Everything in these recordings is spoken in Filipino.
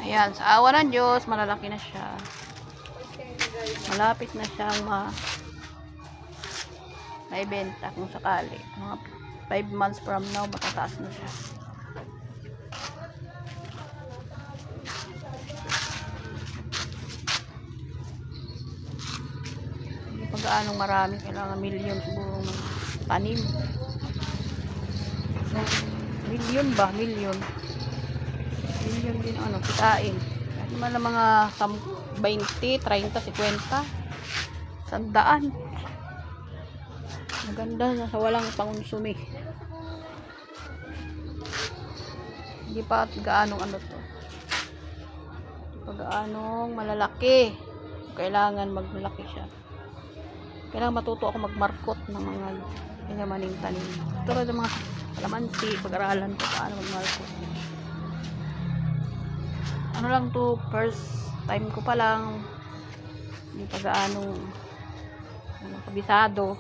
Ayan, sa awa ng Diyos, malalaki na siya. Malapit na siyang maibenta kung sakali. Mga 5 months from now, matataas na siya. Hindi pa gaanong marami. Kailangan million siguro ng tanim. Million ba? Million din ano, kitain. Kahit naman lang mga 20, 30, 50, 100. Maganda na sa walang pangonsumi. Hindi pa gaanong ano to. Hindi pa gaanong malalaki. Kailangan magmalaki siya. Kailangan matuto ako magmarkot ng mga yayamaning tanim. Tulad ng mga kalamansi, pag-aralan ko paano magmarkot. Ano lang to, first time ko pa lang. Hindi pa gaanong kabisado.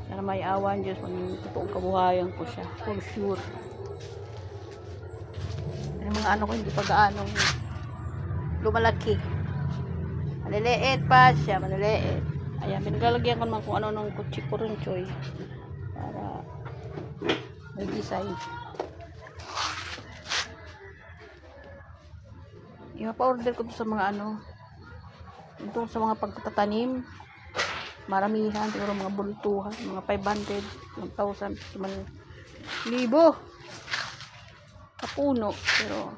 Sana may awan Diyos, maging totoong kabuhayan ko siya, for sure. Yung mga ano ko hindi pa gaanong lumalaki. Maliliit pa siya, maliliit. Ayan, pinaglalagyan ko naman kung ano ng kutsi-kurunchoy para may design. Yung pa-order ko sa mga ano, ito sa mga pagtatanim, maramihan, siguro mga bultuhan, mga 500, 1,000, 1,000 kapuno. Pero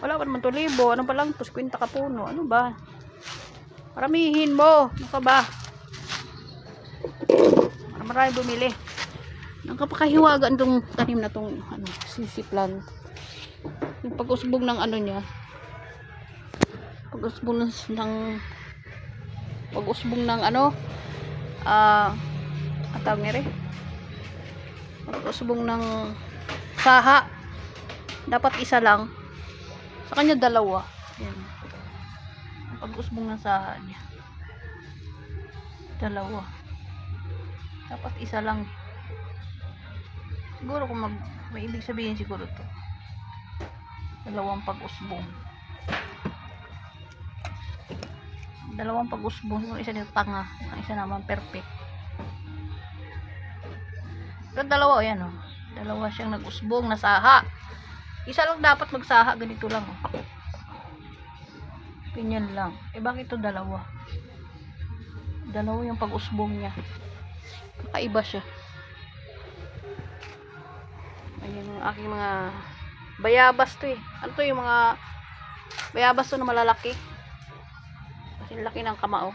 wala pa naman 2,000, ano pa lang, 50 kapuno, ano ba? Paramihin mo, ano ka ba? Marami bumili. Ang kapakahiwaga itong tanim na itong ano, sisi plant. Yung pag-usbong ng ano niya, pag-usbong ng ano, atawag nire, pag-usbong ng saha, dapat isa lang, sa kanya 2. Yan. Pag-usbong ng saha niya 2, dapat isa lang. Siguro kung may ibig sabihin siguro to 2 pag-usbong. 2 pag-usbong, yung isa dito tanga, ang isa naman perfect. Pero 2, yan o, 2 siyang nag-usbong na saha. Isa lang dapat magsaha, ganito lang o. Ganyan lang. Eh bakit ito 2? 2 yung pag-usbong niya. Kakaiba siya. Ayan yung aking mga bayabas to eh. Ano to yung mga bayabas to na malalaki? Kasi laki ng kamao.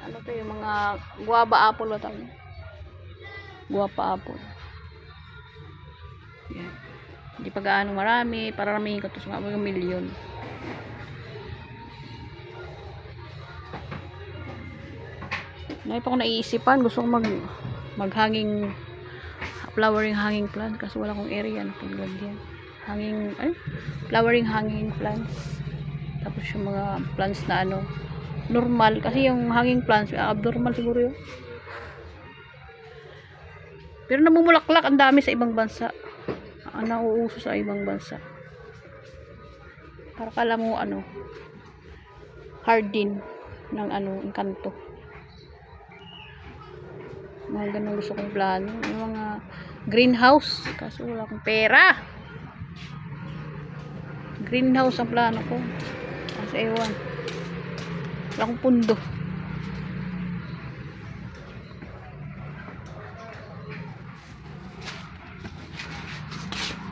Ano to yung mga guava apple o tawag? Guava apple. Yan. Hindi pa gaano marami. Paramihin ko to sa mga milyon. Ngayon pa ako naiisipan, gusto ko maghanging flowering hanging plant kasi wala akong area na paglagyan. Flowering hanging plants. Tapos yung mga plants na ano, normal kasi yung hanging plants, abnormal siguro yun. Pero namumulaklak ang dami sa ibang bansa. Ang nauuso sa ibang bansa. Para kala mo ano, hardin ng ano, engkanto. Mga ganun gusto kong plano. Yung mga greenhouse. Kaso wala akong pera. Greenhouse ang plano ko. Kasi ewan. Wala akong pundo.